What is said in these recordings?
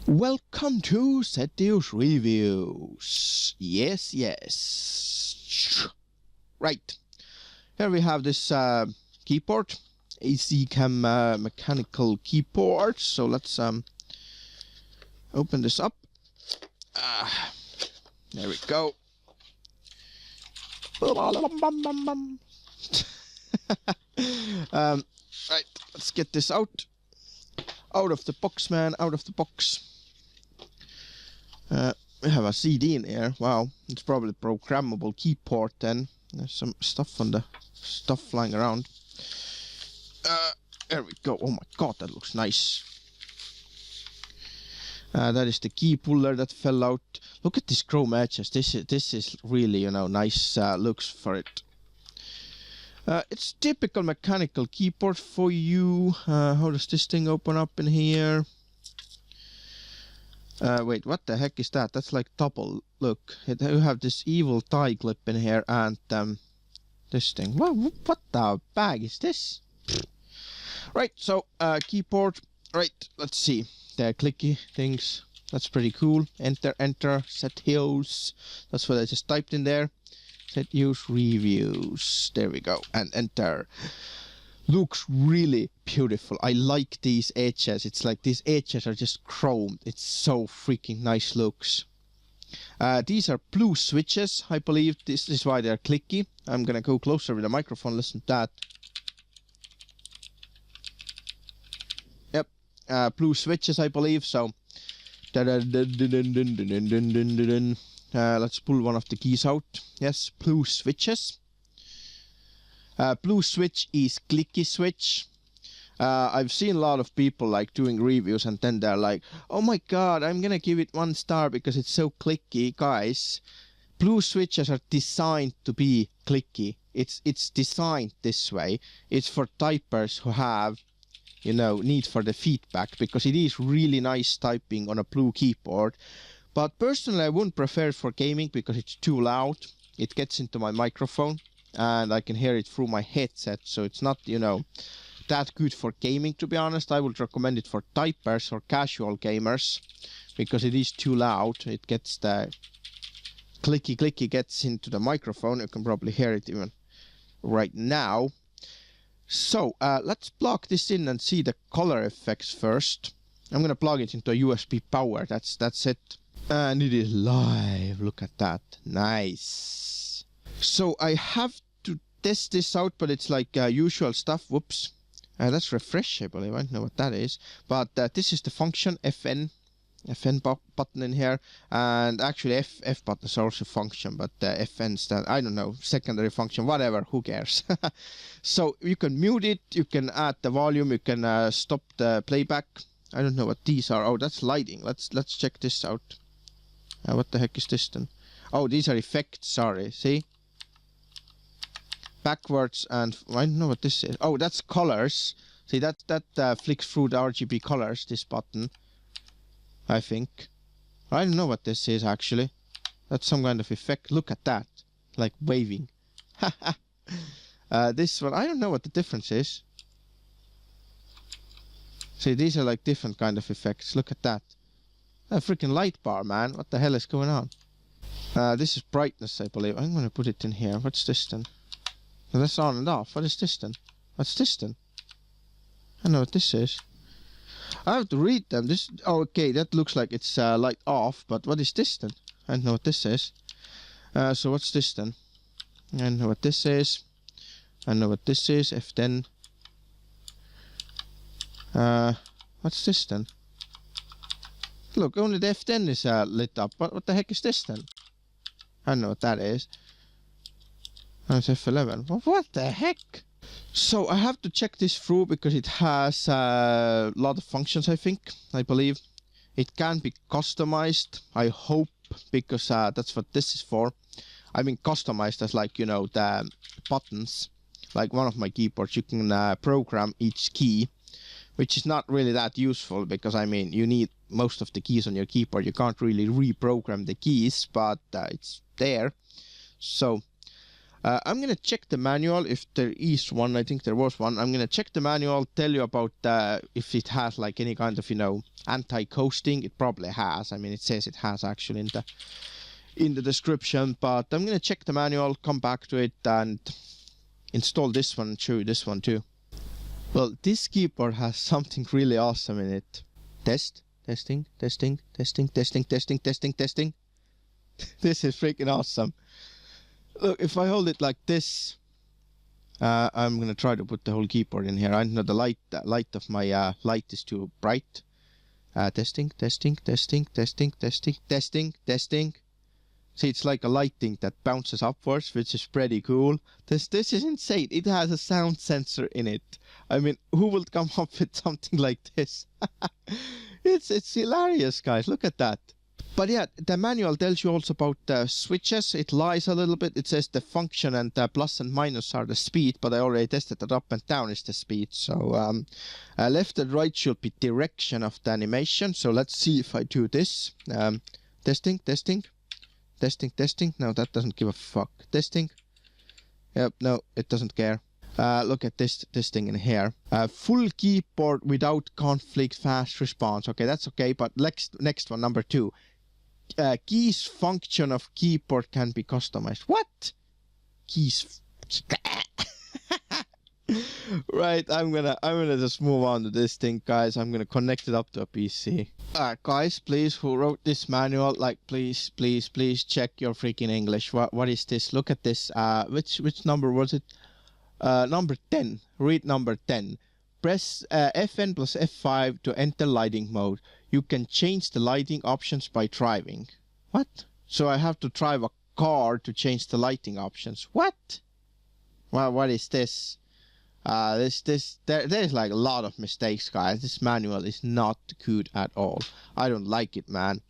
Welcome to Sethioz Reviews. Yes. Right. Here we have this keyboard, ACGam mechanical keyboard. So let's open this up. There we go. Right, let's get this out of the box, man, out of the box. We have a CD in here. Wow, it's probably a programmable keyboard then. There's some stuff on the stuff flying around. There we go. Oh my god, that looks nice. That is the key puller that fell out. Look at this chrome edges. This is really, you know, nice looks for it. It's typical mechanical keyboard for you. How does this thing open up in here? Wait, what the heck is that? That's like double. Look, you have this evil tie clip in here and this thing. What the bag is this? Right, so keyboard. Right, let's see. The clicky things. That's pretty cool. Enter, Sethioz. That's what I just typed in there. Sethioz Reviews. There we go. And enter. Looks really beautiful. I like these edges. It's like these edges are just chromed. It's so freaking nice looks. These are blue switches, I believe. This is why they're clicky. I'm gonna go closer with the microphone. Listen to that. Yep, blue switches, I believe. So, let's pull one of the keys out. Yes, blue switches. Blue switch is clicky switch. I've seen a lot of people like doing reviews and then they're like, oh my god, I'm gonna give it 1 star because it's so clicky. Guys, blue switches are designed to be clicky. It's designed this way. It's for typers who have, you know, need for the feedback, because it is really nice typing on a blue keyboard. But personally I wouldn't prefer it for gaming because it's too loud. It gets into my microphone and I can hear it through my headset, so it's not, you know, that good for gaming, to be honest. I would recommend it for typers or casual gamers because it is too loud. It gets the clicky gets into the microphone. You can probably hear it even right now. So let's plug this in and see the color effects first. I'm gonna plug it into a USB power. That's it. And it is live. Look at that. Nice. So I have to test this out, but it's like usual stuff. Whoops. That's refresh, I believe. I don't know what that is. But this is the function FN button in here. And actually F button is also function, but FN stand, I don't know, secondary function, whatever, who cares. So you can mute it, you can add the volume, you can stop the playback. I don't know what these are. Oh, that's lighting. Let's check this out. What the heck is this then? Oh, these are effects, sorry, see? Backwards, and I don't know what this is. Oh, that's colors. See, that flicks through the RGB colors, this button, I think. I don't know what this is, actually. That's some kind of effect. Look at that. Like waving. This one, I don't know what the difference is. See, these are like different kind of effects. Look at that. A freaking light bar, man. What the hell is going on? This is brightness, I believe. I'm going to put it in here. What's this then? No, that's on and off. What is this then? What's this then? I don't know what this is. I have to read them. This. Oh, okay, that looks like it's light off. But what is this then? I don't know what this is. So what's this then? I don't know what this is. I don't know what this is. F10. What's this then? Look, only the F10 is lit up. What the heck is this then? I don't know what that is. Oh, it's F11. What the heck? So I have to check this through because it has a lot of functions, I think. I believe. It can be customized, I hope, because that's what this is for. I mean customized as like, you know, the buttons. Like one of my keyboards, you can program each key, which is not really that useful because, I mean, you need most of the keys on your keyboard. You can't really reprogram the keys, but it's there. So I'm gonna check the manual if there is one. I think there was one. I'm gonna check the manual, tell you about if it has like any kind of, you know, anti-coasting. It probably has. I mean, it says it has actually in the description, but I'm gonna check the manual, come back to it, and install this one and show you this one too. Well, this keyboard has something really awesome in it. Testing. This is freaking awesome. Look, if I hold it like this, I'm gonna try to put the whole keyboard in here. I know the light of my light is too bright. Testing. See, it's like a lighting that bounces upwards, which is pretty cool. This is insane. It has a sound sensor in it. I mean, who would come up with something like this? It's hilarious, guys. Look at that. But yeah, the manual tells you also about the switches. It lies a little bit. It says the function and the plus and minus are the speed, but I already tested that up and down is the speed. So left and right should be direction of the animation. So let's see if I do this. Testing. No, that doesn't give a fuck. Testing. Yep, no, it doesn't care. Look at this thing in here. Full keyboard without conflict, fast response. Okay, that's okay, but next one, number 2. Keys function of keyboard can be customized. What? Keys. Right, I'm gonna just move on to this thing, guys. I'm gonna connect it up to a PC. Guys, please, who wrote this manual, like, please check your freaking English. What is this? Look at this. Which number was it? Number 10. Read number 10. Press Fn plus F5 to enter lighting mode. You can change the lighting options by driving. What? So I have to drive a car to change the lighting options. What? Well, what is this? There's like a lot of mistakes, guys. This manual is not good at all. I don't like it, man.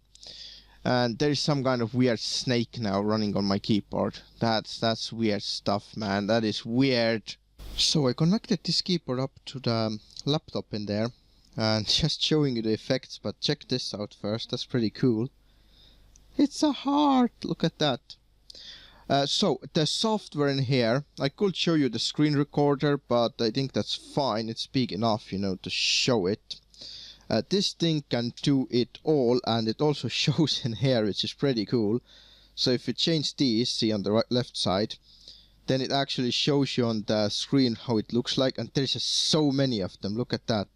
And there's some kind of weird snake now running on my keyboard. That's weird stuff, man. That is weird. So I connected this keyboard up to the laptop in there, and just showing you the effects. But check this out first. That's pretty cool. It's a heart. Look at that. So the software in here, I could show you the screen recorder, but I think that's fine. It's big enough, you know, to show it. This thing can do it all, and it also shows in here, which is pretty cool. So if you change these, see on the left side, then it actually shows you on the screen how it looks like, and there's just so many of them. Look at that.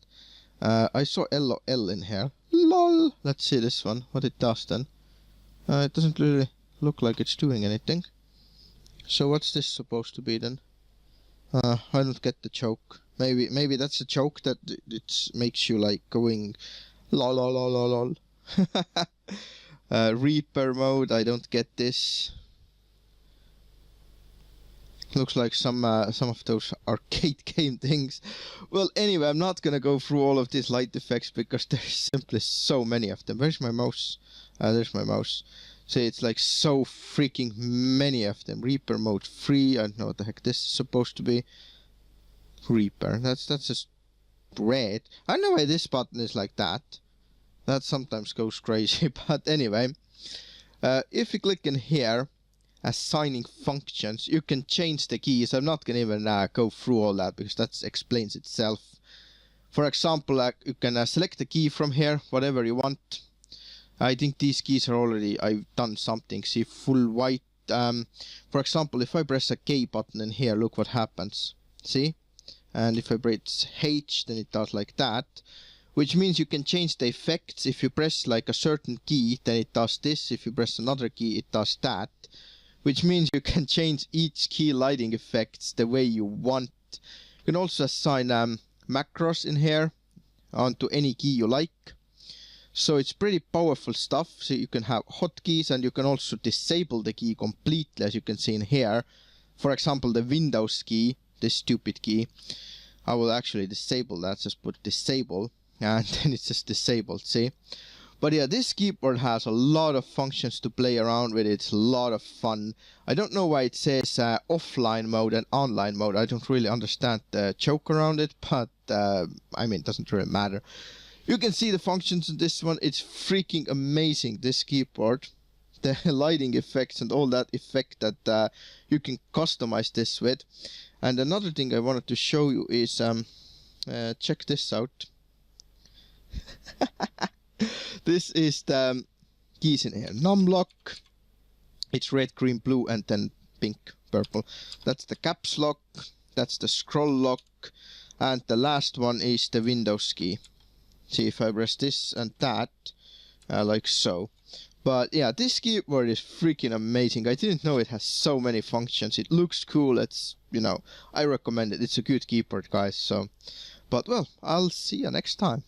I saw LOL in here. LOL. Let's see this one, what it does then. It doesn't really look like it's doing anything. So what's this supposed to be then? I don't get the joke. Maybe that's a joke that it makes you like going lol lol lol lol. Reaper mode, I don't get this. Looks like some of those arcade game things. Well, anyway, I'm not gonna go through all of these light effects because there's simply so many of them. Where's my mouse? There's my mouse. See, it's like so freaking many of them. Reaper mode 3. I don't know what the heck this is supposed to be. Reaper. That's just red. I know why this button is like that. That sometimes goes crazy. But anyway, if you click in here, assigning functions, you can change the keys. I'm not gonna even go through all that because that explains itself. For example, you can select the key from here, whatever you want. I think these keys are already, I've done something. See, full white. For example, if I press a K button in here, look what happens. See? And if I press H, then it does like that. Which means you can change the effects. If you press like a certain key, then it does this. If you press another key, it does that. Which means you can change each key lighting effects the way you want. You can also assign macros in here onto any key you like. So it's pretty powerful stuff. So you can have hotkeys, and you can also disable the key completely, as you can see in here. For example, the Windows key, this stupid key, I will actually disable that. Just put disable, and then it's just disabled, see? But yeah, this keyboard has a lot of functions to play around with. It's a lot of fun. I don't know why it says offline mode and online mode. I don't really understand the joke around it, but I mean, it doesn't really matter. You can see the functions in this one. It's freaking amazing, this keyboard. the lighting effects and all that effect that you can customize this with. And another thing I wanted to show you is check this out. This is the keys in here. Numlock. It's red, green, blue, and then pink, purple. That's the caps lock. That's the scroll lock. And the last one is the Windows key. See, if I press this and that, like so. But yeah, this keyboard is freaking amazing. I didn't know it has so many functions. It looks cool. It's, you know, I recommend it. It's a good keyboard, guys. So, but well, I'll see you next time.